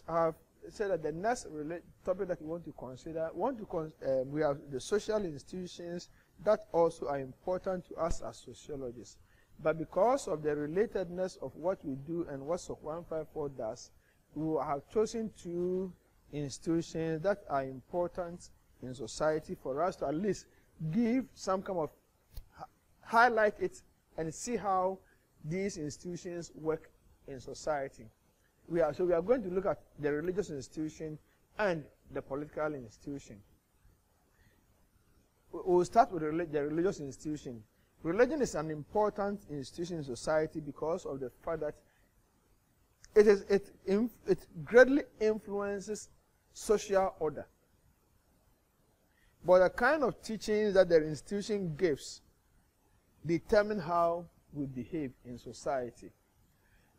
have said that the next topic that we want to consider, we have the social institutions that also are important to us as sociologists. But because of the relatedness of what we do and what SOC 154 does, we have chosen two institutions that are important in society for us to at least give some kind of highlight it and see how these institutions work in society. So we are going to look at the religious institution and the political institution. We'll start with the religious institution. Religion is an important institution in society because of the fact that it greatly influences social order. But the kind of teachings that the institution gives determine how we behave in society.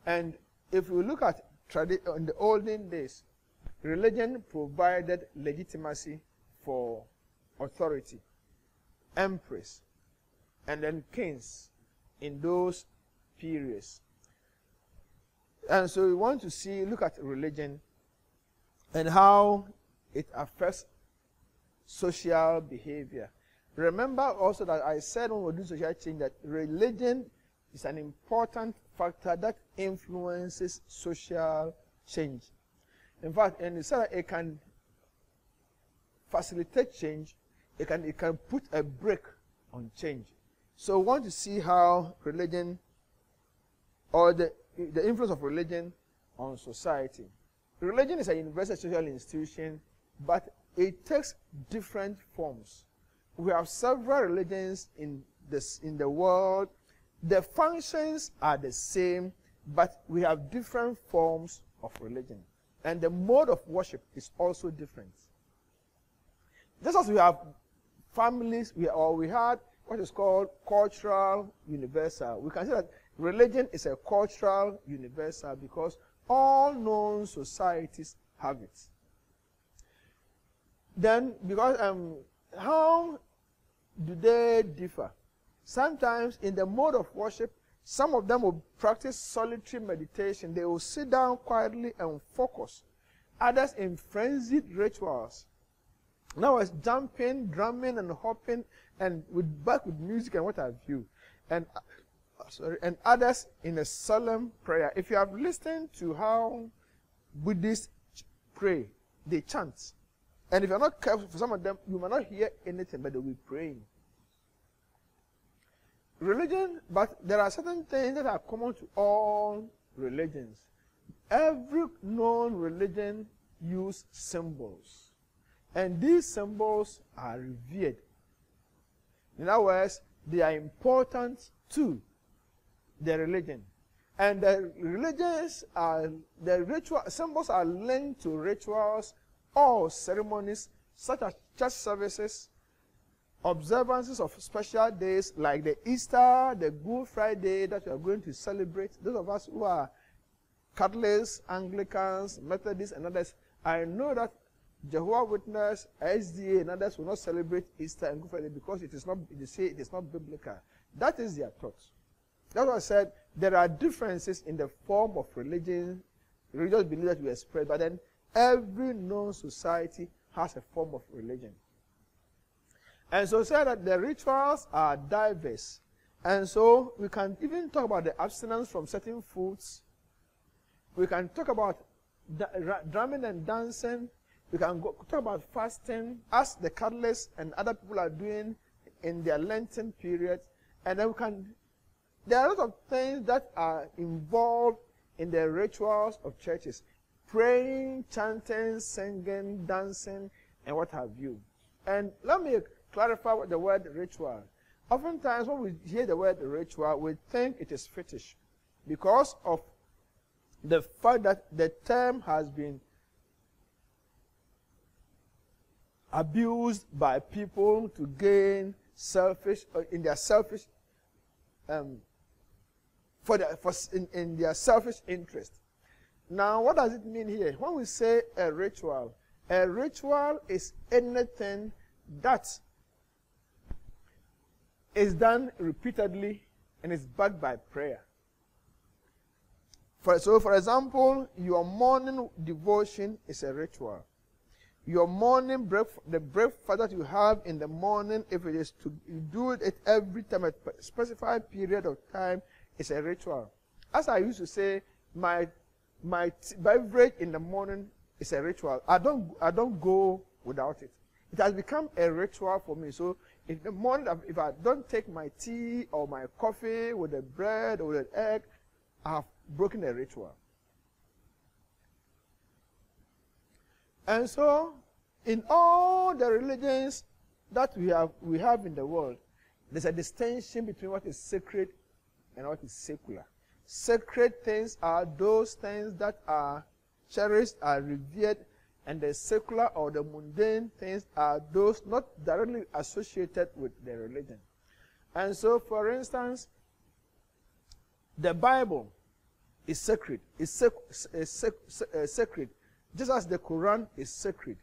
And if we look at in the olden days, religion provided legitimacy for authority, emperors, and then kings in those periods. And so we want to look at religion and how it affects social behavior. Remember also that I said when we do social change that religion is an important factor that influences social change. In fact, and it said that it can facilitate change, it can put a brake on change. So we want to see how religion, or the influence of religion on society. Religion is a universal social institution, but it takes different forms. We have several religions in the world. The functions are the same, but we have different forms of religion. And the mode of worship is also different. Just as we have families, we had what is called cultural universal. We can say that religion is a cultural universal because all known societies have it. Then, because how do they differ? Sometimes in the mode of worship, some of them will practice solitary meditation. They will sit down quietly and focus. Others in frenzied rituals. Now it's jumping, drumming, and hopping, and with music and what have you. And others in a solemn prayer. If you have listened to how Buddhists pray, they chant. And if you're not careful, for some of them, you might not hear anything, but they'll be praying. Religion, but there are certain things that are common to all religions. Every known religion uses symbols. And these symbols are revered. In other words, they are important to the religion. And the symbols are linked to rituals or ceremonies such as church services, observances of special days like the Easter, the Good Friday that we are going to celebrate. Those of us who are Catholics, Anglicans, Methodists, and others, I know that Jehovah's Witness, SDA, and others will not celebrate Easter and Good Friday because they say it is not biblical. That is their thought. That's why I said there are differences in the form of religious belief that we express, but then every known society has a form of religion. And so say that the rituals are diverse. And so we can even talk about the abstinence from certain foods. We can talk about drumming and dancing. We can talk about fasting, as the Catholics and other people are doing in their Lenten period. And then there are a lot of things that are involved in the rituals of churches. Praying, chanting, singing, dancing, and what have you. And let me clarify what the word ritual. Oftentimes when we hear the word ritual, we think it is fetish because of the fact that the term has been abused by people to gain in their selfish interest. Now, what does it mean here? When we say a ritual is anything that is done repeatedly and is backed by prayer. For example, your morning devotion is a ritual. Your morning breakfast, the breakfast that you have in the morning, if it is to do it every time, a specified period of time, is a ritual. As I used to say, my beverage in the morning is a ritual. I don't go without it. It has become a ritual for me. So in the morning, if I don't take my tea or my coffee with the bread or the egg, I have broken a ritual. And so, in all the religions that we have in the world, there's a distinction between what is sacred and what is secular. Sacred things are those things that are cherished, are revered, and the secular or the mundane things are those not directly associated with the religion. And so, for instance, the Bible is sacred. It's sacred, just as the Quran is sacred.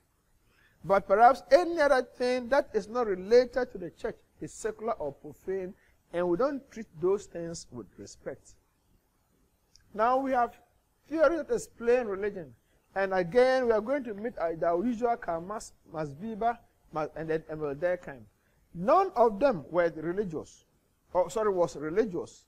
But perhaps any other thing that is not related to the church is secular or profane, and we don't treat those things with respect. Now we have theories that explain religion. And again, we are going to meet our usual Karl Marx, Max Weber, and then Durkheim. None of them were religious. Was religious.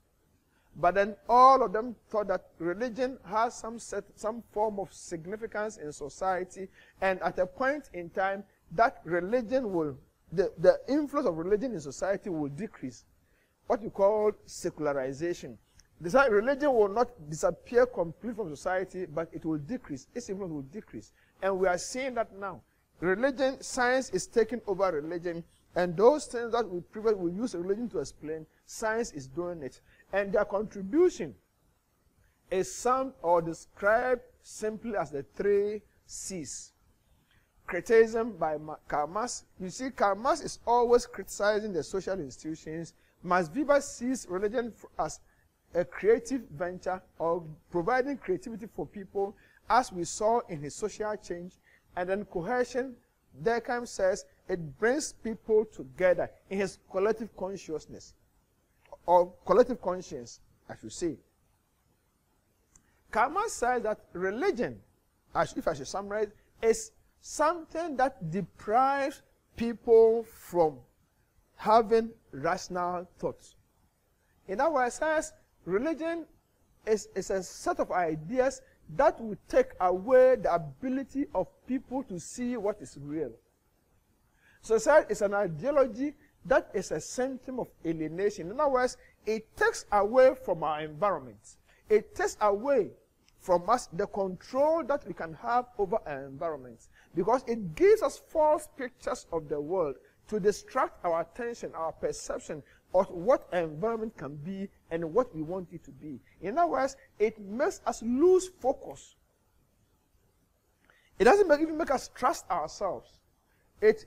But then all of them thought that religion has some form of significance in society, and at a point in time, that religion will, the influence of religion in society will decrease. What you call secularization. Religion will not disappear completely from society, but it will decrease. Its influence will decrease. And we are seeing that now. Religion, science is taking over religion, and those things that we use religion to explain, science is doing it. And their contribution is summed or described simply as the 3 C's. Criticism by Karl Marx. You see, Karl Marx is always criticizing the social institutions. Max Weber sees religion as a creative venture or providing creativity for people, as we saw in his social change. And then cohesion, Durkheim says, it brings people together in his collective consciousness, or collective conscience, I should say. Karl Marx says that religion, if I should summarize, is something that deprives people from having rational thoughts. In other words, says religion is a set of ideas that will take away the ability of people to see what is real. So it's an ideology that is a symptom of alienation. In other words, it takes away from our environment. It takes away from us the control that we can have over our environment, because it gives us false pictures of the world to distract our attention, our perception of what our environment can be and what we want it to be. In other words, it makes us lose focus. It doesn't even make us trust ourselves. It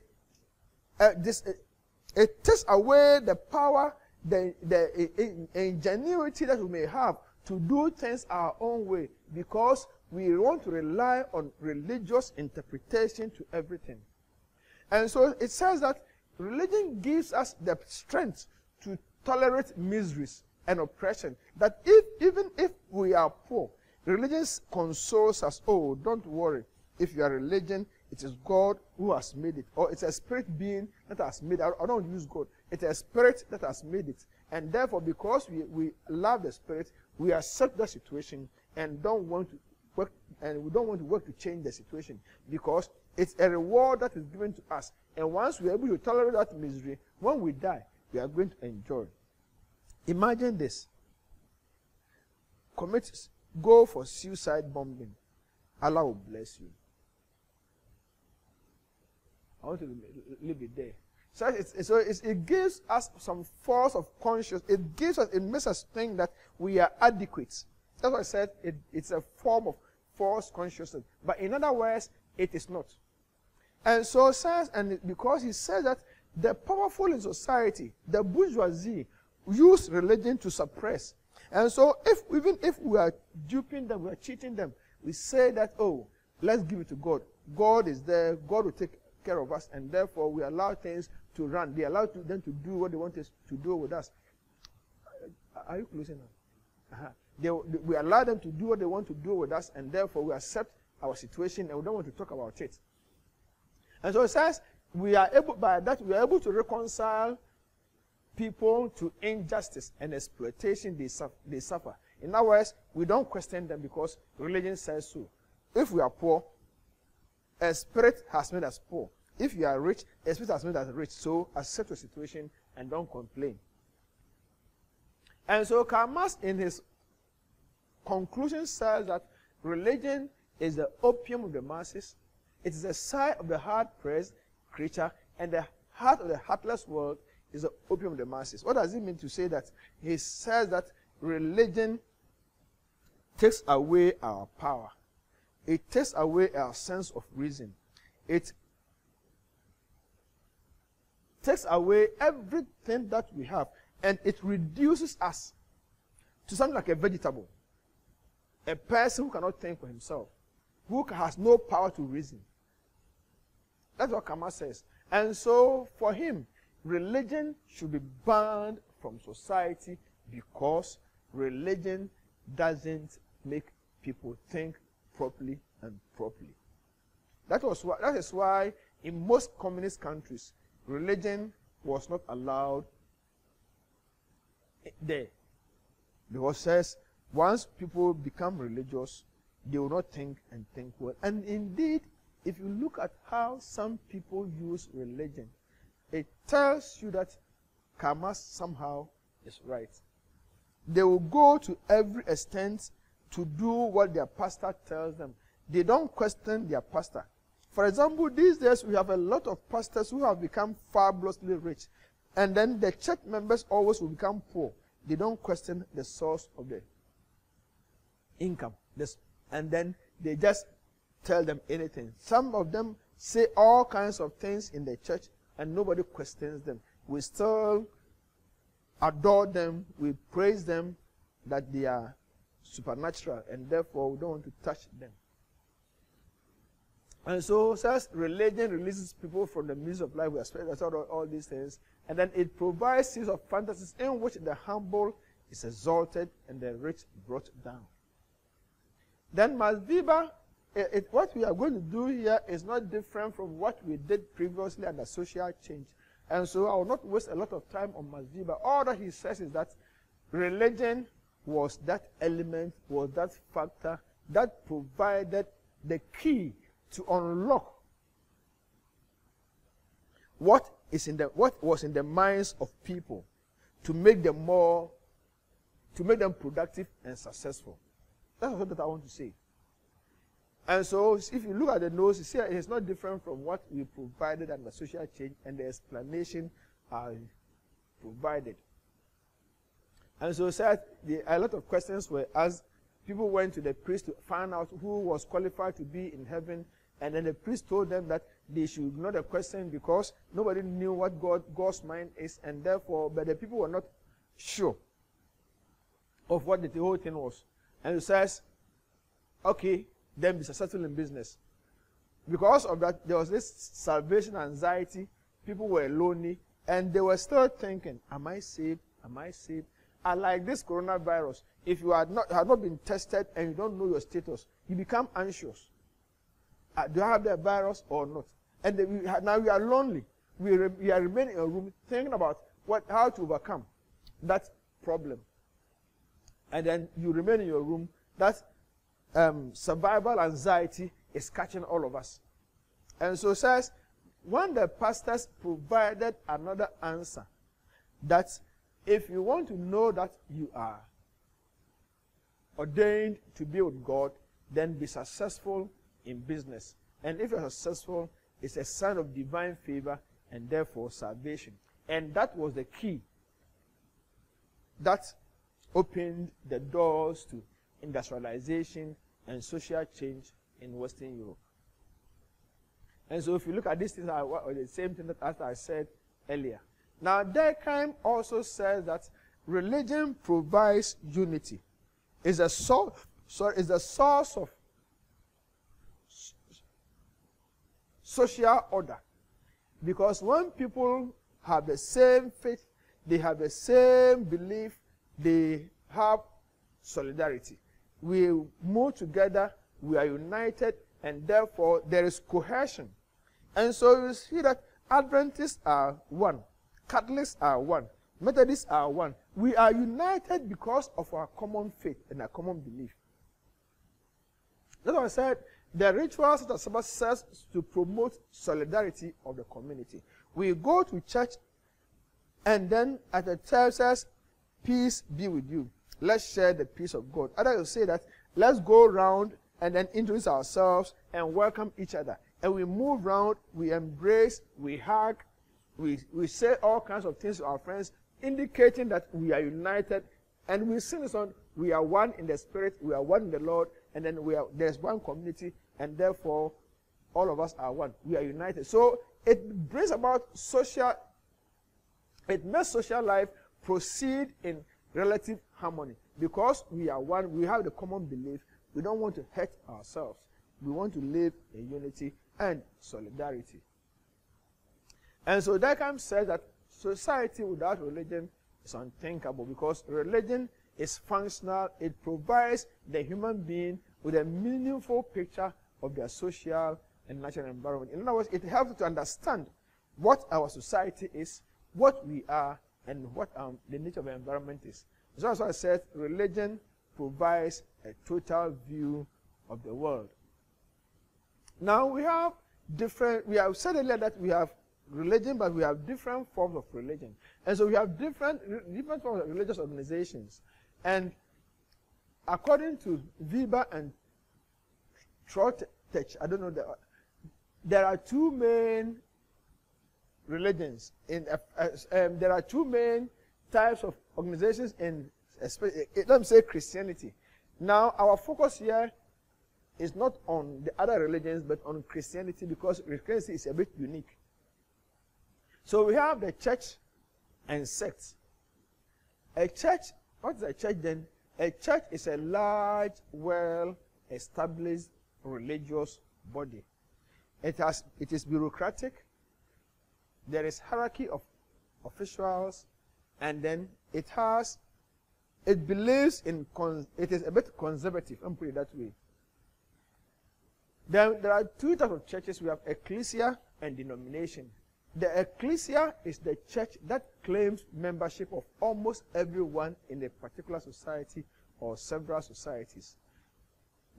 takes away the power, the ingenuity that we may have to do things our own way, because we want to rely on religious interpretation to everything. And so it says that religion gives us the strength to tolerate miseries and oppression. That even if we are poor, religion consoles us. Oh, don't worry. If you are religion, it is God who has made it. Or it's a spirit being that has made it. I don't use God. It's a spirit that has made it. And therefore, because we love the spirit, we accept the situation and don't want to work, and we don't want to work to change the situation, because it's a reward that is given to us. And once we are able to tolerate that misery, when we die, we are going to enjoy. Imagine this. Go for suicide bombing. Allah will bless you. I want to leave it there. So it gives us some force of conscience. It makes us think that we are adequate. That's why I said it's a form of false consciousness. But in other words, it is not. And so because he says that the powerful in society, the bourgeoisie, use religion to suppress. And so even if we are duping them, we are cheating them, we say that, oh, let's give it to God. God is there. God will take care of us, and therefore we allow things to run. They allow them to do what they want us to do with us. Are you closing now? We allow them to do what they want to do with us, and therefore we accept our situation and we don't want to talk about it. And so it says by that we are able to reconcile people to injustice and exploitation they suffer. In other words, we don't question them because religion says so. If we are poor, a spirit has made us poor. If you are rich, a spirit has made us rich. So accept your situation and don't complain. And so Karl Marx, in his conclusion, says that religion is the opium of the masses. It is the sigh of the hard-pressed creature, and the heart of the heartless world is the opium of the masses. What does it mean to say that? He says that religion takes away our power. It takes away our sense of reason. It takes away everything that we have, and it reduces us to something like a vegetable, a person who cannot think for himself, who has no power to reason. That's what Karl Marx says. And so, for him, religion should be banned from society because religion doesn't make people think properly and properly. That is why in most communist countries, religion was not allowed there. Because it says once people become religious, they will not think and think well. And indeed, if you look at how some people use religion, it tells you that Karl Marx somehow is right. They will go to every extent to do what their pastor tells them. They don't question their pastor. For example, these days we have a lot of pastors who have become fabulously rich. And then the church members always will become poor. They don't question the source of the income. And then they just tell them anything. Some of them say all kinds of things in the church and nobody questions them. We still adore them. We praise them that they are supernatural, and therefore we don't want to touch them. And so, since religion releases people from the misery of life, we expect all these things, and then it provides series of fantasies in which the humble is exalted and the rich brought down. Then Max Weber, what we are going to do here is not different from what we did previously under social change. And so I will not waste a lot of time on Max Weber. All that he says is that religion was that element, was that factor that provided the key to unlock what was in the minds of people to make them productive and successful. That's what I want to say. And so, if you look at the notes, you see it's not different from what we provided under social change, and the explanation are provided. And so, a lot of questions were asked. People went to the priest to find out who was qualified to be in heaven, and then the priest told them that they should ignore the question because nobody knew what God's mind is, and therefore, but the people were not sure of what the whole thing was. And he says, okay, then be successful in business. Because of that, there was this salvation anxiety. People were lonely, and they were still thinking, am I saved? Am I saved? And like this coronavirus, if you have not been tested and you don't know your status, you become anxious. Do I have the virus or not? And now we are lonely. We are remaining in a room thinking about how to overcome that problem. And then you remain in your room. That survival anxiety is catching all of us. And so it says, when the pastors provided another answer, that if you want to know that you are ordained to be with God, then be successful in business. And if you're successful, it's a sign of divine favor and therefore salvation. And that was the key that opened the doors to industrialization and social change in Western Europe. And so if you look at these things, are the same thing that as I said earlier. Now, Durkheim also says that religion provides unity. Is a source of social order. Because when people have the same faith, they have the same belief, they have solidarity. We move together, we are united, and therefore there is cohesion. And so you see that Adventists are one, Catholics are one, Methodists are one. We are united because of our common faith and our common belief. That's why I said the rituals that Sabbath serves to promote solidarity of the community. We go to church and then at the church says, peace be with you. Let's share the peace of God. Others will say that let's go around and then introduce ourselves and welcome each other. And we move around, we embrace, we hug, we say all kinds of things to our friends, indicating that we are united. And we sing this on, we are one in the Spirit, we are one in the Lord, and then there's one community, and therefore all of us are one. We are united. So it brings about it makes social life proceed in relative harmony. Because we are one, we have the common belief, we don't want to hurt ourselves. We want to live in unity and solidarity. And so Durkheim says that society without religion is unthinkable, because religion is functional. It provides the human being with a meaningful picture of their social and natural environment. In other words, it helps to understand what our society is, what we are, and what the nature of the environment is. So that's why I said religion provides a total view of the world. Now we have said earlier that we have religion, but we have different forms of religion. And so we have different forms of religious organizations. And according to Weber and Cont'd, I don't know, there are two main religions. There are two main types of organizations in, let me say, Christianity. Now, our focus here is not on the other religions, but on Christianity, because Christianity is a bit unique. So we have the church and sects. A church, what is a church then? A church is a large, well-established religious body. It is bureaucratic. There is hierarchy of officials, and then it believes in, it is a bit conservative, let me put it that way. There are two types of churches. We have Ecclesia and Denomination. The Ecclesia is the church that claims membership of almost everyone in a particular society or several societies.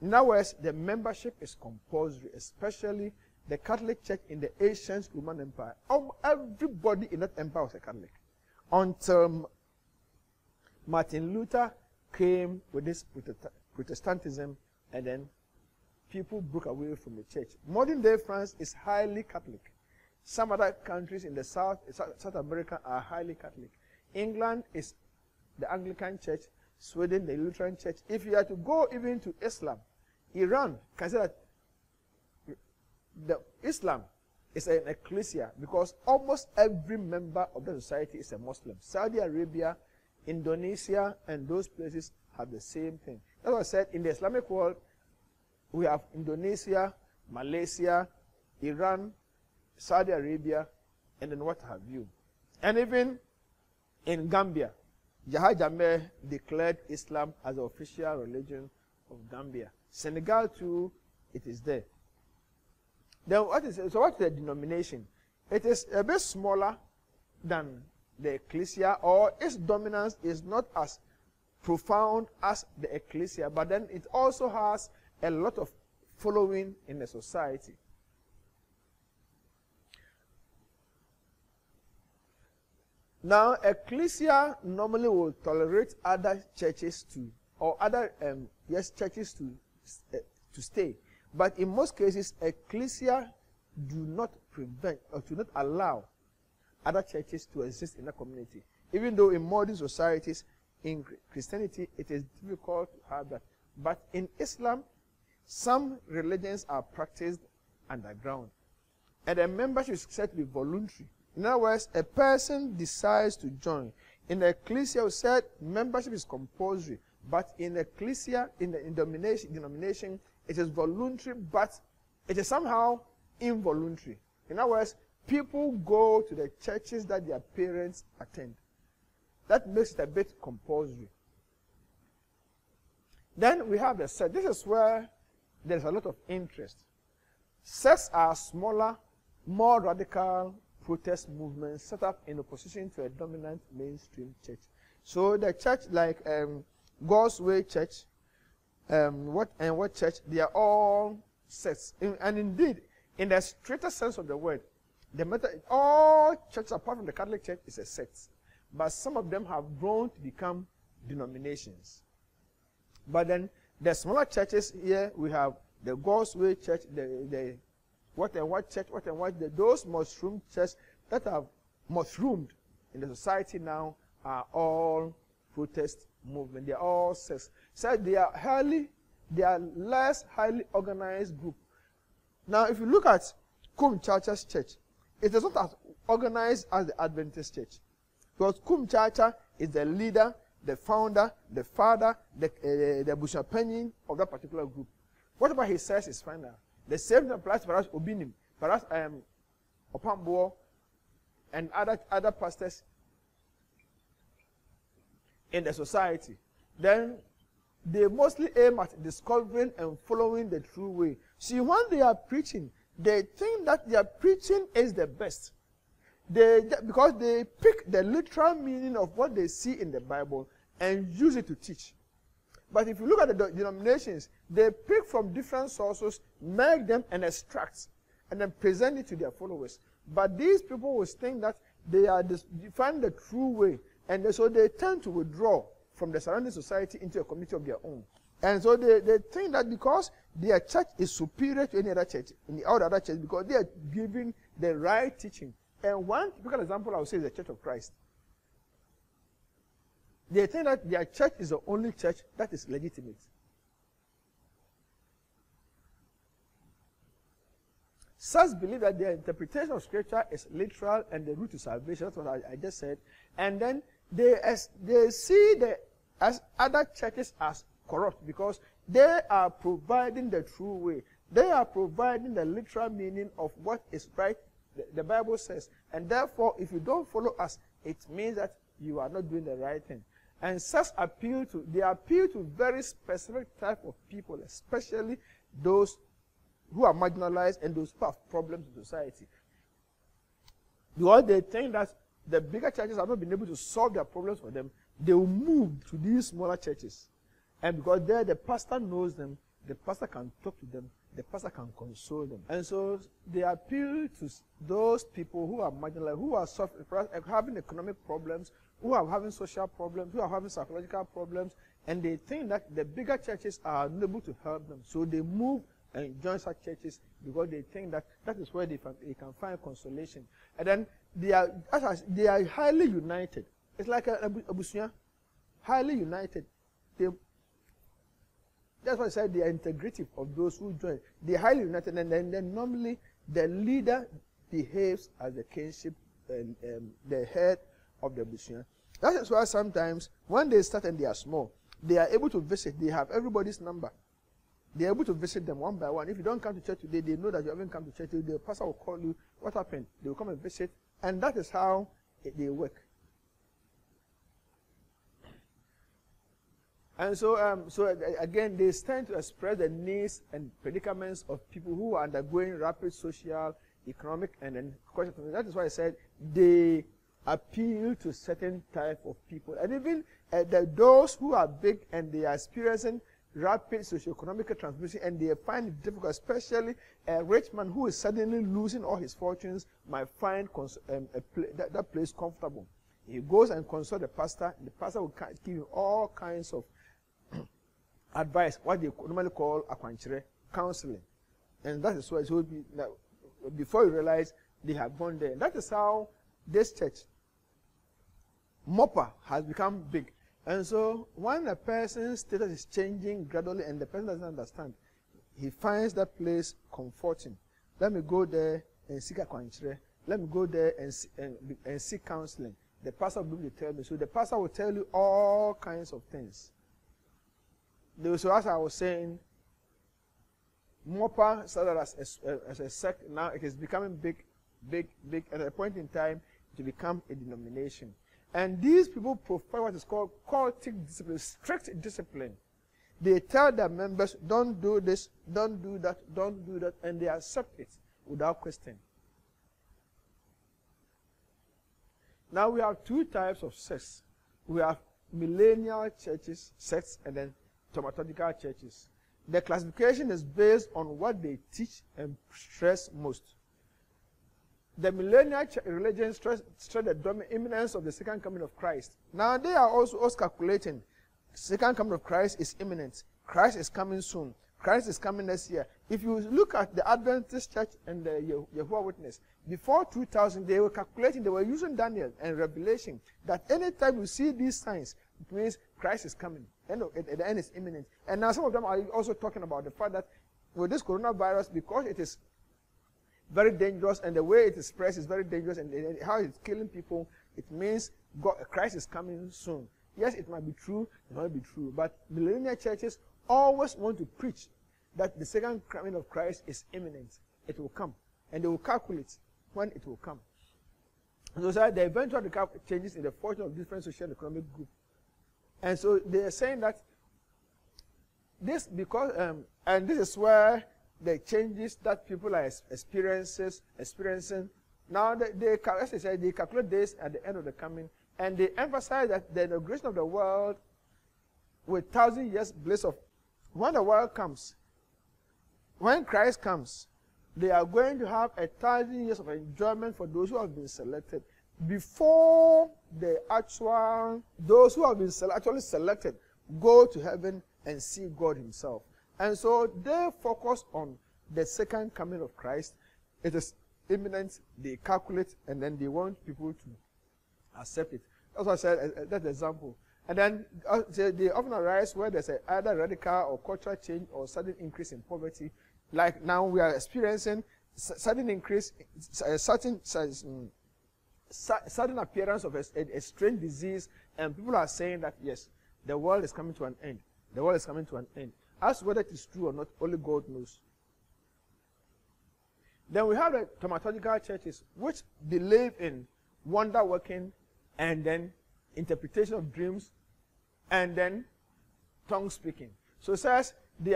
In other words, the membership is compulsory, especially the Catholic Church in the ancient Roman Empire. Everybody in that empire was a Catholic. Until Martin Luther came with this Protestantism, and then people broke away from the church. Modern day France is highly Catholic. Some other countries in the South America are highly Catholic. England is the Anglican Church, Sweden the Lutheran Church. If you are to go even to Islam, Iran can say that Islam is an ecclesia, because almost every member of the society is a Muslim. Saudi Arabia, Indonesia, and those places have the same thing. That's what I said, in the Islamic world, we have Indonesia, Malaysia, Iran, Saudi Arabia, and then what have you. And even in Gambia, Yahya Jammeh declared Islam as the official religion of Gambia. Senegal too, it is there. Then what is the denomination? It is a bit smaller than the Ecclesia, or its dominance is not as profound as the Ecclesia, but then it also has a lot of following in the society. Now, Ecclesia normally will tolerate other churches churches to stay. But in most cases, Ecclesia do not prevent or do not allow other churches to exist in the community. Even though in modern societies, in Christianity, it is difficult to have that. But in Islam, some religions are practiced underground. And the membership is said to be voluntary. In other words, a person decides to join. In the Ecclesia, we said membership is compulsory. But in the Ecclesia, in the denomination, it is voluntary, but it is somehow involuntary. In other words, people go to the churches that their parents attend. That makes it a bit compulsory. Then we have the sect. This is where there's a lot of interest. Sects are smaller, more radical protest movements set up in opposition to a dominant mainstream church. So the church, like God's Way Church, what church, they are all sects. And indeed, in the strictest sense of the word, all churches apart from the Catholic Church is a sect. But some of them have grown to become denominations. But then the smaller churches here, we have the God's Way Church, the those mushroom churches that have mushroomed in the society now are all protest movement. They are all sects. So they are less highly organized group. Now, if you look at Cont'd Church, it is not as organized as the Adventist Church. Because Cont'd is the leader, the founder, the father, the Bushapenyin of that particular group. Whatever he says is final. The same thing applies to Obinim, perhaps Opambo, and other pastors in the society. Then they mostly aim at discovering and following the true way. See, when they are preaching, they think that their preaching is the best. Because they pick the literal meaning of what they see in the Bible and use it to teach. But if you look at the denominations, they pick from different sources, make them and extract, and then present it to their followers. But these people will think that they are find the true way, and so they tend to withdraw from the surrounding society into a community of their own. And so they think that because their church is superior to any other church, in all the other churches, because they are giving the right teaching. And one typical example I would say is the Church of Christ. They think that their church is the only church that is legitimate. Such believe that their interpretation of Scripture is literal and the route to salvation. That's what I just said. And then they see as other churches as corrupt because they are providing the true way. They are providing the literal meaning of what is right, the Bible says. And therefore, if you don't follow us, it means that you are not doing the right thing. And such appeal to very specific type of people, especially those who are marginalized and those who have problems in society. Because they think that the bigger churches have not been able to solve their problems for them, they will move to these smaller churches. And because there the pastor knows them, the pastor can talk to them, the pastor can console them. And so they appeal to those people who are marginalized, who are suffering, having economic problems, who are having social problems, who are having psychological problems, and they think that the bigger churches are unable to help them. So they move and join such churches because they think that that is where they can find consolation. And then they are highly united. It's like a busunya, highly united. That's why I said they are integrative of those who join. They are highly united, and then normally the leader behaves as the kinship and the head of the busunya. That is why sometimes when they start and they are small, they are able to visit. They have everybody's number. They are able to visit them one by one. If you don't come to church today, they know that you haven't come to church today. The pastor will call you. What happened? They will come and visit, and that is how they work. And so again, they stand to express the needs and predicaments of people who are undergoing rapid social, economic, and then cultural transformation. That is why I said they appeal to certain type of people. And even those who are big and they are experiencing rapid socio-economic transformation and they find it difficult, especially a rich man who is suddenly losing all his fortunes might find that place comfortable. He goes and consults the pastor, and the pastor will give him all kinds of advice, what they normally call akwankyerɛ, counseling. And that is why it will be, before you realize they have gone there. And that is how this church, MOPA, has become big. And so when a person's status is changing gradually and the person doesn't understand, he finds that place comforting. Let me go there and seek akwankyerɛ. Let me go there and seek counseling. The pastor will be able to tell me. So the pastor will tell you all kinds of things. So as I was saying, MOPA started as a sect. Now it is becoming big. At a point in time, to become a denomination. And these people profile what is called cultic discipline, strict discipline. They tell their members, don't do this, don't do that, don't do that, and they accept it without question. Now we have two types of sects. We have millennial churches, sects, and then thaumaturgical churches. The classification is based on what they teach and stress most. The millennial religion stress the imminence of the second coming of Christ. Now they are also calculating second coming of Christ is imminent. Christ is coming soon. Christ is coming next year. If you look at the Adventist church and the Jehovah's Witness, before 2000, they were calculating, they were using Daniel and Revelation, that anytime you see these signs, it means Christ is coming. The end is imminent. And now some of them are also talking about the fact that with this coronavirus, because it is very dangerous and the way it is spread is very dangerous and how it's killing people, it means Christ is coming soon. Yes, it might be true, it might be true, but millennial churches always want to preach that the second coming of Christ is imminent. It will come. And they will calculate when it will come. And so the eventual changes in the fortune of different social and economic groups. And so they are saying that this because and this is where the changes that people are experiencing. Now as I said, they calculate this at the end of the coming, and they emphasize that the inauguration of the world with 1,000 years bliss of when the world comes, when Christ comes, they are going to have 1,000 years of enjoyment for those who have been selected before those who have been actually selected go to heaven and see God himself. And so they focus on the second coming of Christ. It is imminent, they calculate, and then they want people to accept it. That's what I said, that example. And then they often arise where there's either radical or cultural change or sudden increase in poverty. Like now we are experiencing sudden increase, sudden appearance of a strange disease, and people are saying that, yes, the world is coming to an end. The world is coming to an end. As to whether it is true or not, only God knows. Then we have the thaumaturgical churches, which believe in wonder working, and then interpretation of dreams, and then tongue speaking. So it says they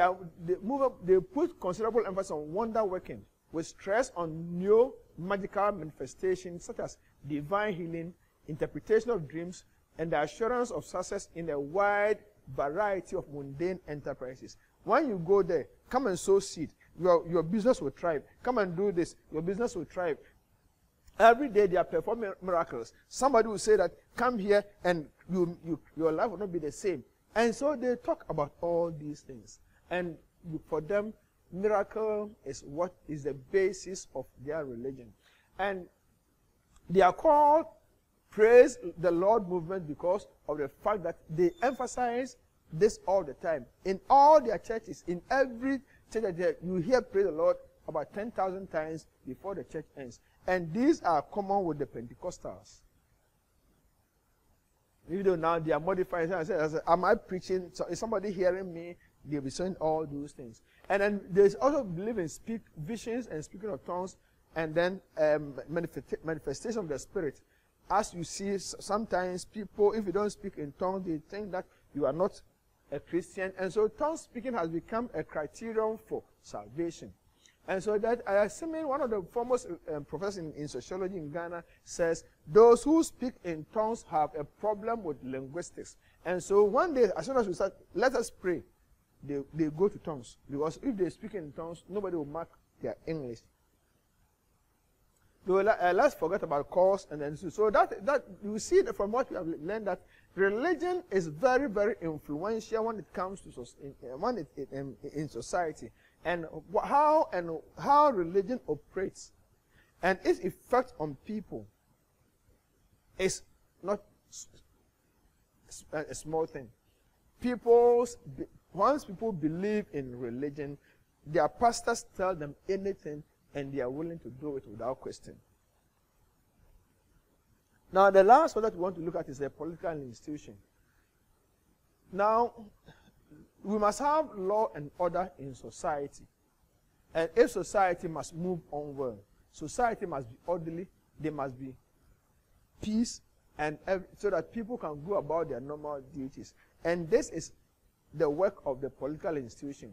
put considerable emphasis on wonder working, with stress on new magical manifestations such as divine healing, interpretation of dreams, and the assurance of success in a wide variety of mundane enterprises. When you go there, come and sow seed. Your business will thrive. Come and do this. Your business will thrive. Every day they are performing miracles. Somebody will say that, come here and your life will not be the same. And so they talk about all these things. And for them, miracle is what is the basis of their religion. And they are called Praise the Lord movement because of the fact that they emphasize this all the time. In all their churches, in every church that you hear Praise the Lord about 10,000 times before the church ends. And these are common with the Pentecostals. Even though now they are modifying, I say, am I preaching? So is somebody hearing me? They'll be saying all those things. And then they also believe in visions and speaking of tongues, and then manifestation of the Spirit. As you see, sometimes people, if you don't speak in tongues, they think that you are not a Christian. And so tongue speaking has become a criterion for salvation. And so that I assume one of the foremost professors in sociology in Ghana says, those who speak in tongues have a problem with linguistics. And so one day, as soon as we start, let us pray, they go to tongues. Because if they speak in tongues, nobody will mark their English. Let's forget about cause and then so that you see that from what we have learned that religion is very, very influential when it comes to in society, and how religion operates and its effect on people is not a small thing. Once people believe in religion, their pastors tell them anything, and they are willing to do it without question. Now, the last one that we want to look at is the political institution. Now, we must have law and order in society. And if society must move on well, society must be orderly, there must be peace, and so that people can go about their normal duties. And this is the work of the political institution.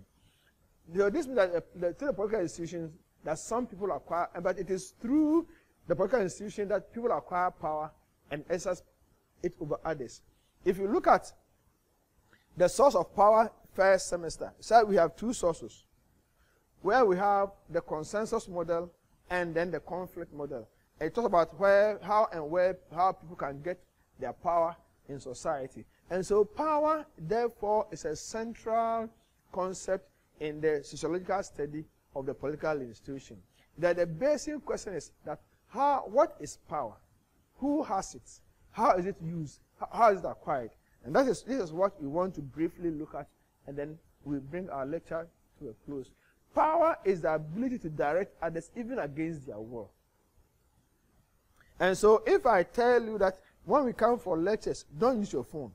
This means that through the political institutions that some people acquire, but it is through the political institution that people acquire power and exercise it over others. If you look at the source of power first semester, so we have two sources, where we have the consensus model and then the conflict model. And it talks about how people can get their power in society. And so power, therefore, is a central concept in the sociological study of the political institution. That the basic question is that what is power? Who has it? How is it used? How is it acquired? And this is what we want to briefly look at, and then we bring our lecture to a close. Power is the ability to direct others even against their will. And so if I tell you that when we come for lectures, don't use your phone,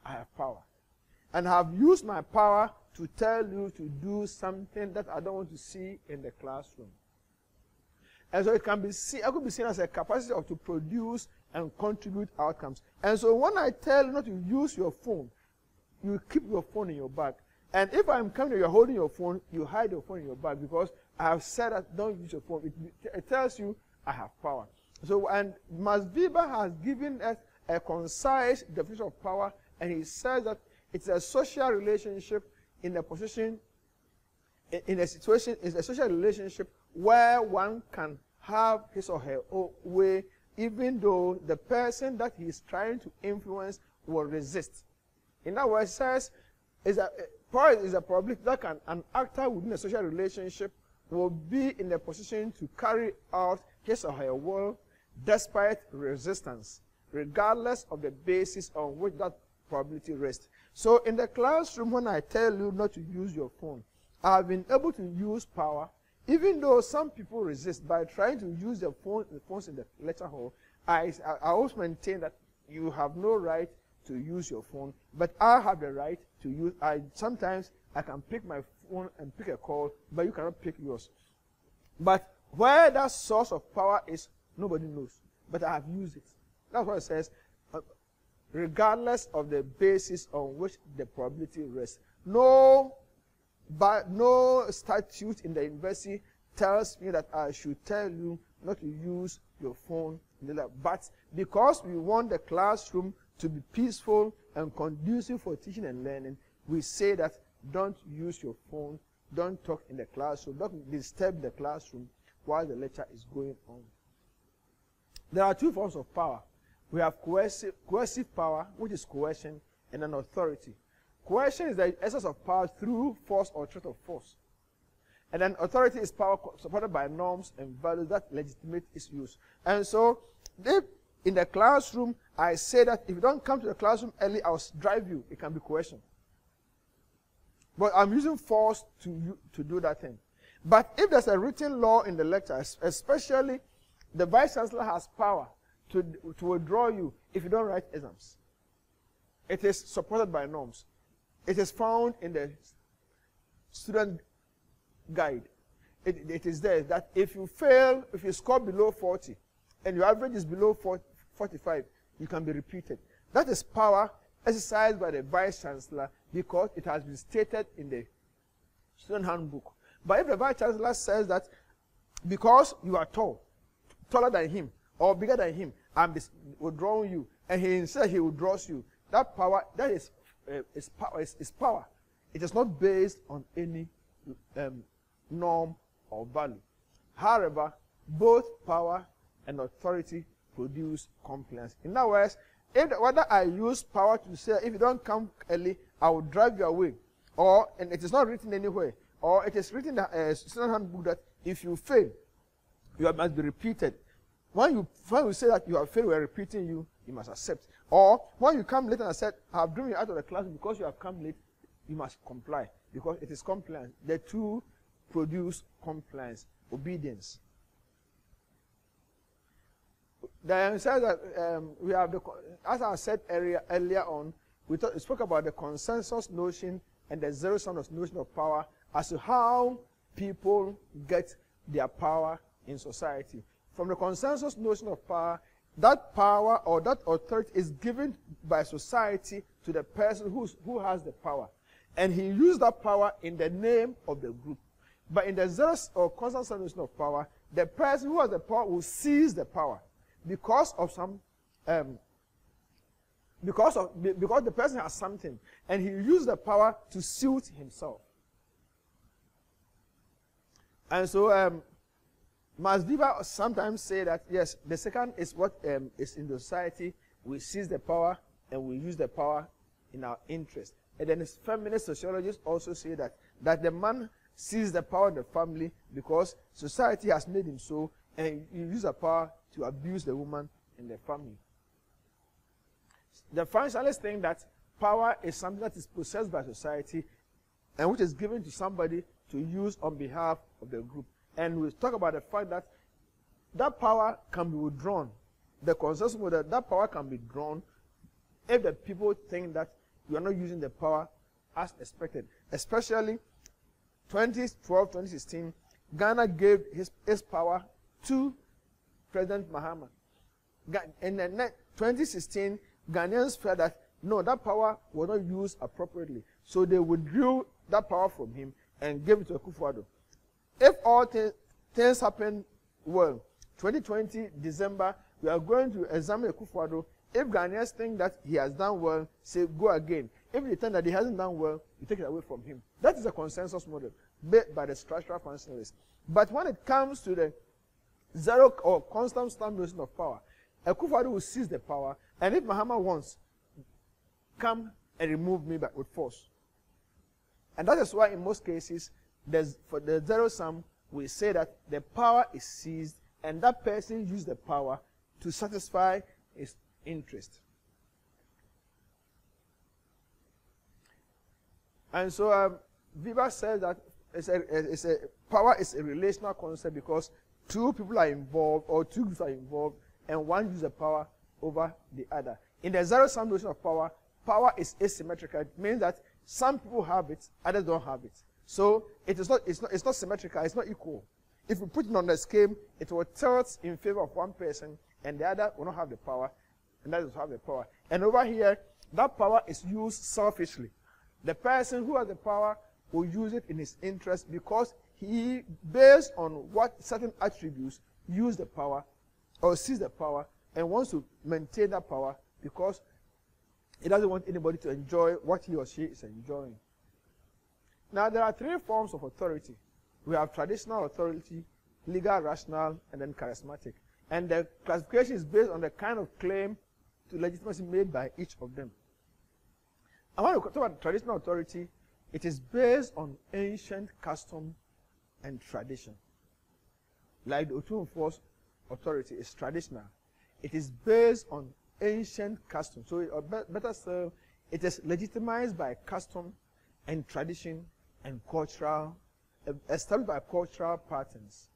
I have power. And I have used my power to tell you to do something that I don't want to see in the classroom. And so it could be seen as a capacity to produce and contribute outcomes. And so when I tell you not to use your phone, you keep your phone in your bag. And if I'm coming and you're holding your phone, you hide your phone in your bag, because I have said that don't use your phone. It tells you I have power. So, and Max Weber has given us a concise definition of power, and he says that it's a social relationship in a position, in a situation, it's a social relationship where one can have his or her own way, even though the person that he is trying to influence will resist. In other words, it says, power is a probability that an actor within a social relationship will be in a position to carry out his or her will despite resistance, regardless of the basis on which that probability rests. So in the classroom, when I tell you not to use your phone, I've been able to use power, even though some people resist by trying to use the phones in the lecture hall. I always maintain that you have no right to use your phone, but I have the right to use. Sometimes I can pick my phone and pick a call, but you cannot pick yours. But where that source of power is, nobody knows. But I have used it. That's what it says. Regardless of the basis on which the probability rests. No statute in the university tells me that I should tell you not to use your phone. But because we want the classroom to be peaceful and conducive for teaching and learning, we say that don't use your phone, don't talk in the classroom, don't disturb the classroom while the lecture is going on. There are two forms of power. We have coercive power, which is coercion, and an authority. Coercion is the essence of power through force or threat of force. And then authority is power supported by norms and values that legitimate its use. And so, if in the classroom, I say that if you don't come to the classroom early, I'll drive you. It can be coercion. But I'm using force to do that thing. But if there's a written law in the lecture, especially the vice chancellor has power to withdraw you if you don't write exams. It is supported by norms. It is found in the student guide. It is there that if you fail, if you score below 40, and your average is below 45, you can be repeated. That is power exercised by the vice chancellor because it has been stated in the student handbook. But if the vice chancellor says that because you are tall, taller than him, or bigger than him, I'm withdrawing you, and he says he withdraws you, that power, that is power. It is not based on any norm or value. However, both power and authority produce compliance. In other words, whether I use power to say, if you don't come early, I will drive you away, and it is not written anywhere, or it is written in the student handbook that if you fail, you must be repeated. When you say that you have failed, we are repeating you, you must accept. Or when you come late and I said, I have driven you out of the class because you have come late, you must comply because it is compliance. The two produce compliance, obedience. Then says that we have as I said earlier on, we spoke about the consensus notion and the zero-sum notion of power as to how people get their power in society. From the consensus notion of power, that power or that authority is given by society to the person who has the power. And he used that power in the name of the group. But in the zealous or constant separation of power, the person who has the power will seize the power because of some because the person has something, and he used the power to suit himself. And so Max Weber sometimes say that yes, the second is what is in the society. We seize the power and we use the power in our interest. And then feminist sociologists also say that the man seizes the power in the family because society has made him so, and you use the power to abuse the woman in the family. The functionalists think that power is something that is possessed by society and which is given to somebody to use on behalf of the group. And we talk about the fact that that power can be withdrawn. The consensus was that power can be drawn if the people think that you are not using the power as expected. Especially 2012, 2016, Ghana gave his power to President Mahama. In 2016, Ghanaians felt that no, that power was not used appropriately. So they withdrew that power from him and gave it to Akufo-Addo. If all things happen well, 2020, December, we are going to examine Akufo-Addo. If Ghanaians think that he has done well, say go again. If they think that he hasn't done well, you take it away from him. That is a consensus model made by the structural functionalists. But when it comes to the zero or constant stagnation of power, Akufo-Addo will seize the power, and if Mahama wants, come and remove me with force. And that is why in most cases, for the zero sum, we say that the power is seized, and that person used the power to satisfy his interest. And so Weber says that power is a relational concept because two people are involved or two groups are involved and one uses the power over the other. In the zero-sum notion of power, power is asymmetrical. It means that some people have it, others don't have it. So it's not symmetrical, it's not equal. If we put it on the scale, it will tilt in favor of one person and the other will not have the power, and that is have the power. And over here, that power is used selfishly. The person who has the power will use it in his interest because he, based on what certain attributes, use the power or seize the power and wants to maintain that power because he doesn't want anybody to enjoy what he or she is enjoying. Now, there are three forms of authority. We have traditional authority, legal, rational, and then charismatic. And the classification is based on the kind of claim to legitimacy made by each of them. I want to talk about traditional authority. It is based on ancient custom and tradition. Like the Otumfuo's authority is traditional. It is based on ancient custom. So, or better still, it is legitimized by custom and tradition and cultural, established by cultural patterns.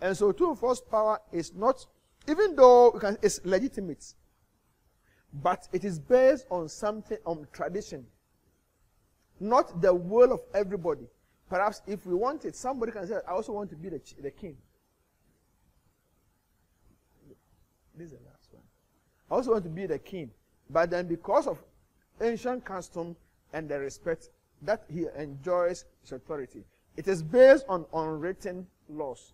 And so Otumfuo's power is not, even though it's legitimate, but it is based on something, on tradition, not the will of everybody. Perhaps if we want it, somebody can say, I also want to be the king. This is the last one. I also want to be the king. But then because of ancient custom and the respect that he enjoys his authority, it is based on unwritten laws.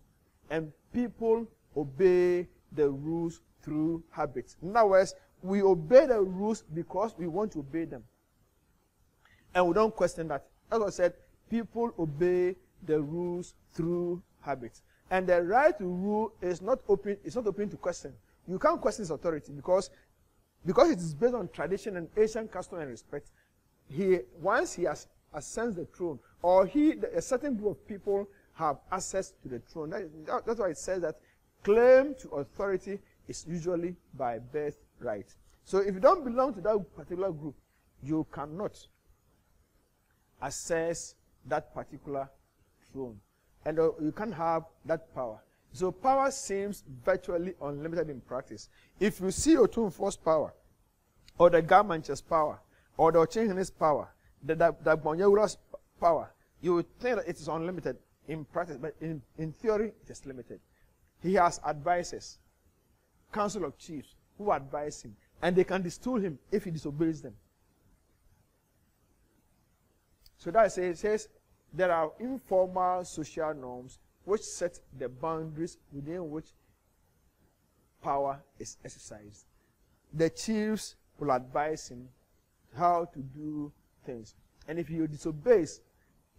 And people obey the rules through habit. In other words, we obey the rules because we want to obey them. And we don't question that. As I said, people obey the rules through habit. And the right to rule is not open to question. You can't question his authority because it is based on tradition and ancient custom and respect. Once he has ascends the throne, or a certain group of people have access to the throne. That's why it says that claim to authority is usually by birthright. So if you don't belong to that particular group, you cannot access that particular throne. And you can't have that power. So power seems virtually unlimited in practice. If you see Otumfuo's power, or the Garmanche's power, or the Ochenhene's power, the Bonyewura's power, you would think that it is unlimited in practice, but in theory, it is limited. He has advisors, council of chiefs, who advise him, and they can distool him if he disobeys them. So that says there are informal social norms which set the boundaries within which power is exercised. The chiefs will advise him how to do things. And if he disobeys,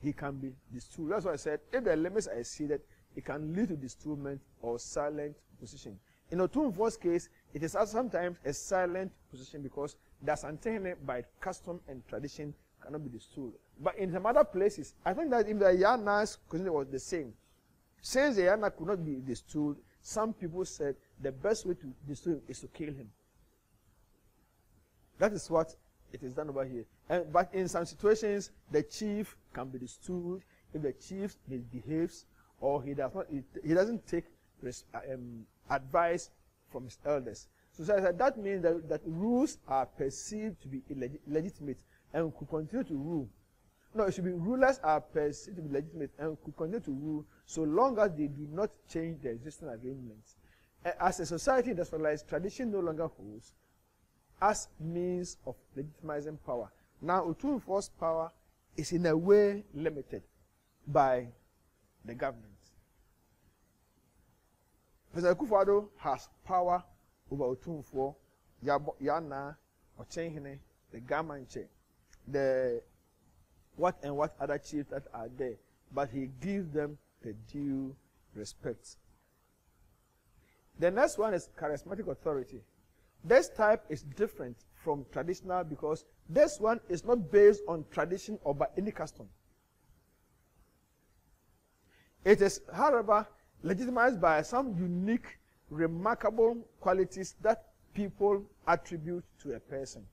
he can be distooled. That's why I said, if the limits are exceeded, it can lead to distoolment or silent position. In Otumfuo's case, it is sometimes a silent position because that's untainted by custom and tradition cannot be distooled. But in some other places, I think that in the Yana's question was the same. Since the Yana could not be distooled, some people said the best way to distool him is to kill him. That is what it is done over here. But in some situations, the chief can be distooled if the chief misbehaves or he doesn't take advice from his elders. So that means that rules are perceived to be illegitimate and could continue to rule. No, it should be rulers are perceived to be legitimate and could continue to rule so long as they do not change the existing arrangements. As a society industrialized, tradition no longer holds as means of legitimizing power. Now, Otumfuo's power is in a way limited by the government. President Akufo-Addo has power over Otumfuo, Yana, Ochenhene, the Gamanche, the what other chiefs that are there, but he gives them the due respect. The next one is charismatic authority. This type is different from traditional because this one is not based on tradition or by any custom. It is, however, legitimized by some unique, remarkable qualities that people attribute to a person.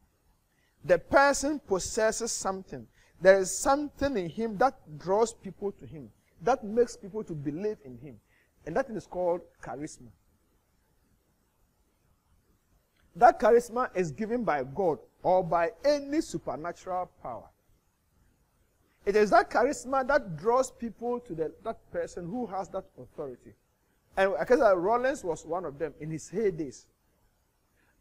The person possesses something. There is something in him that draws people to him, that makes people to believe in him. And that is called charisma. That charisma is given by God or by any supernatural power. It is that charisma that draws people to that person who has that authority. And I guess Rollins was one of them in his heydays.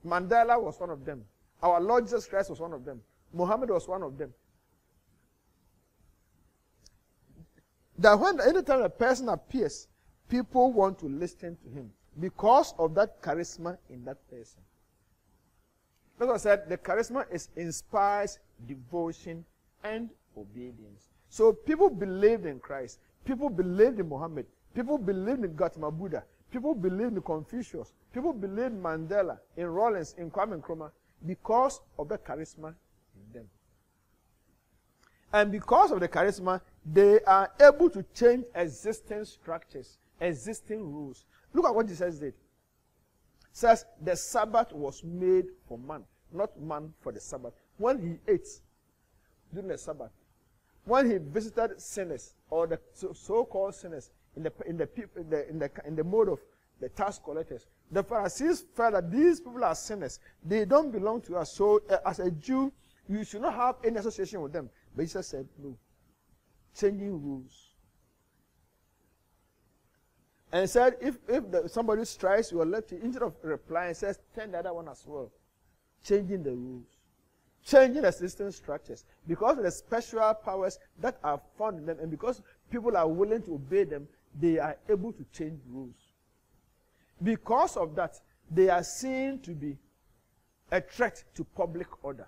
Mandela was one of them. Our Lord Jesus Christ was one of them. Muhammad was one of them. That when anytime a person appears, people want to listen to him because of that charisma in that person. As I said, the charisma inspires devotion and obedience. So people believed in Christ. People believed in Muhammad. People believed in Gautama Buddha. People believed in Confucius. People believed in Mandela, in Rollins, in Kwame Nkrumah because of the charisma in them. And because of the charisma, they are able to change existing structures, existing rules. Look at what Jesus did. It says the Sabbath was made for man, not man for the Sabbath. When he ate during the Sabbath, when he visited sinners or the so-called sinners in the mode of the tax collectors, the Pharisees felt that these people are sinners. They don't belong to us. So as a Jew, you should not have any association with them. But Jesus said, no. Changing rules. And he said, if somebody strikes your left, instead of replying, he says, turn the other one as well. Changing the rules. Changing existing structures. Because of the special powers that are found in them, and because people are willing to obey them, they are able to change rules. Because of that, they are seen to be a threat to public order.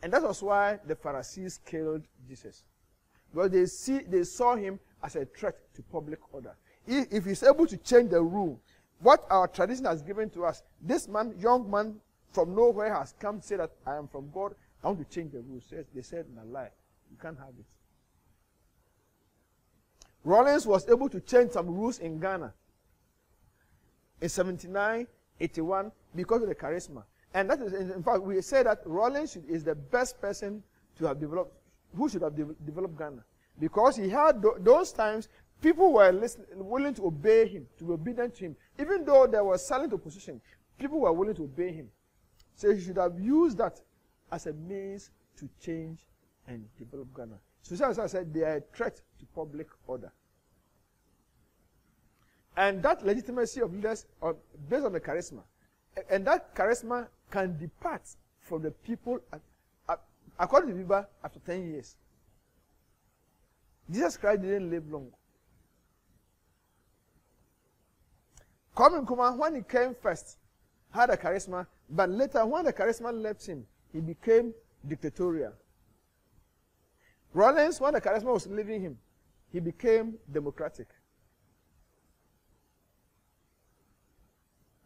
And that was why the Pharisees killed Jesus. Because they saw him as a threat to public order. If he's able to change the rule, what our tradition has given to us, this man, young man from nowhere has come to say that I am from God, I want to change the rules. They said, no lie, you can't have it. Rollins was able to change some rules in Ghana in 79, 81 because of the charisma. And that is, in fact, we say that Rollins is the best person to have developed, who should have developed Ghana. Because he had those times, people were willing to obey him, to be obedient to him. Even though there was silent opposition, people were willing to obey him. So he should have used that as a means to change and develop Ghana. So as I said, they are a threat to public order. And that legitimacy of leaders, based on the charisma, and that charisma can depart from the people, according to the Bible, after 10 years. Jesus Christ didn't live long. Kwame Nkrumah, when he came first, had a charisma, but later, when the charisma left him, he became dictatorial. Rawlings, when the charisma was leaving him, he became democratic.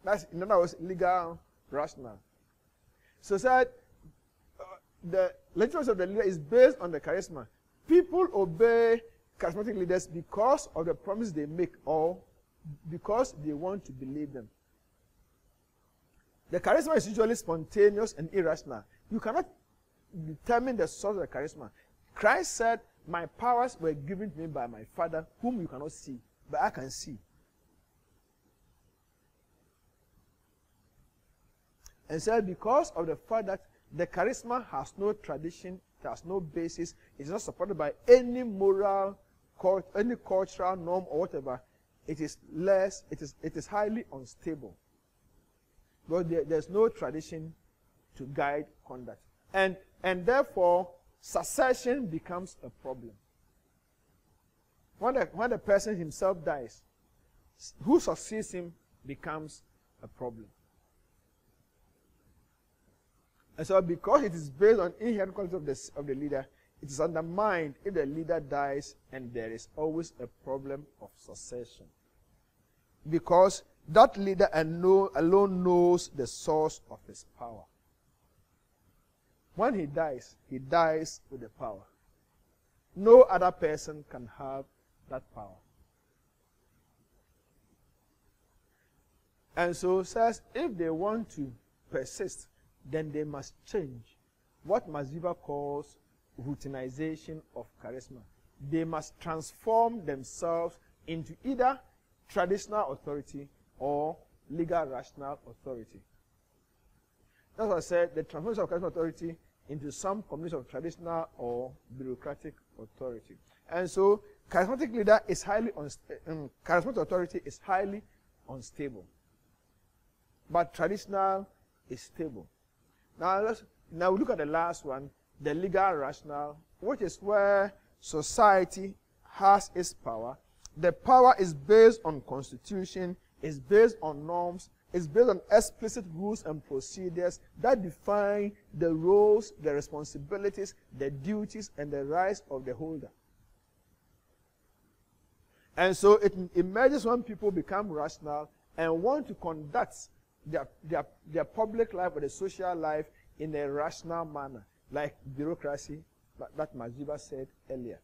That's, in other words, legal, rational. So said, the legitimacy of the leader is based on the charisma. People obey charismatic leaders because of the promise they make or because they want to believe them. The charisma is usually spontaneous and irrational. You cannot determine the source of the charisma. Christ said, my powers were given to me by my Father, whom you cannot see, but I can see. And said, because of the fact that the charisma has no tradition, it has no basis, it's not supported by any moral, any cultural norm or whatever, it is highly unstable. Because there's no tradition to guide conduct. And therefore, succession becomes a problem. When the person himself dies, who succeeds him becomes a problem. And so because it is based on inherent qualities of the leader, it is undermined if the leader dies, and there is always a problem of succession. Because that leader alone knows the source of his power. When he dies with the power. No other person can have that power. And so says, if they want to persist, then they must change what Maziva calls routinization of charisma. They must transform themselves into either traditional authority or legal rational authority. That's what I said, the transformation of charismatic authority into some combination of traditional or bureaucratic authority. And so, charismatic leader is charismatic authority is highly unstable. But traditional is stable. Now we look at the last one, the legal rational, which is where society has its power. The power is based on constitution, is based on norms, is based on explicit rules and procedures that define the roles, the responsibilities, the duties, and the rights of the holder. And so it emerges when people become rational and want to conduct their public life or the social life in a rational manner, like bureaucracy, that Maziva said earlier.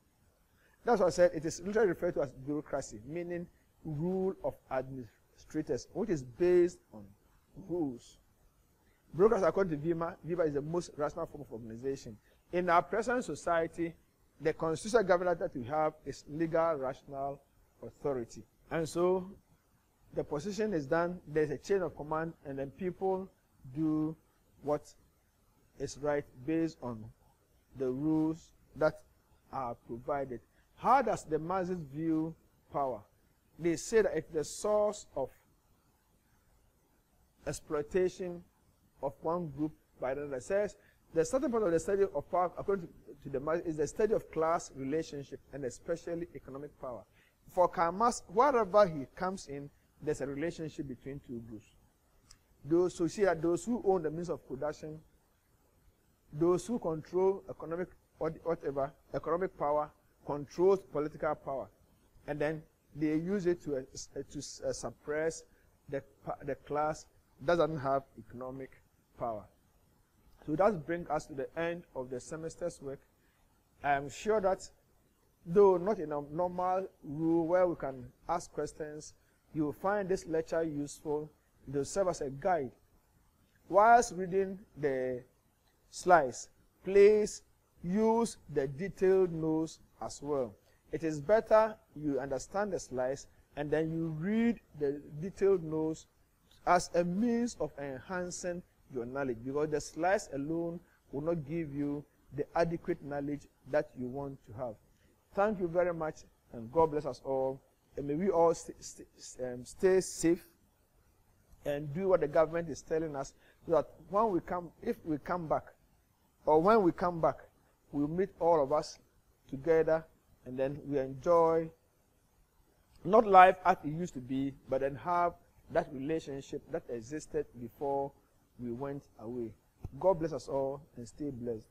That's what I said. It is literally referred to as bureaucracy, meaning rule of administrators, which is based on rules. Bureaucracy, according to Viva is the most rational form of organization. In our present society, the constitutional government that we have is legal rational authority. And so the position is done, there's a chain of command, and then people do what is right based on the rules that are provided. How does the Marxists view power? They say that it's the source of exploitation of one group by another. It says the starting point of the study of power, according to the Marxists, is the study of class relationship and especially economic power. For Karl Marx, wherever he comes in, there's a relationship between two groups. Those who see that those who own the means of production, those who control economic power, controls political power, and then they use it to suppress the class that doesn't have economic power. So that brings us to the end of the semester's work. I am sure that, though not in a normal rule where we can ask questions, you will find this lecture useful. It will serve as a guide. Whilst reading the slides, please use the detailed notes as well. It is better you understand the slides and then you read the detailed notes as a means of enhancing your knowledge, because the slides alone will not give you the adequate knowledge that you want to have. Thank you very much, and God bless us all. And may we all stay safe and do what the government is telling us, so that when we come, if we come back, or when we come back, we'll meet all of us together, and then we enjoy not life as it used to be, but then have that relationship that existed before we went away. God bless us all and stay blessed.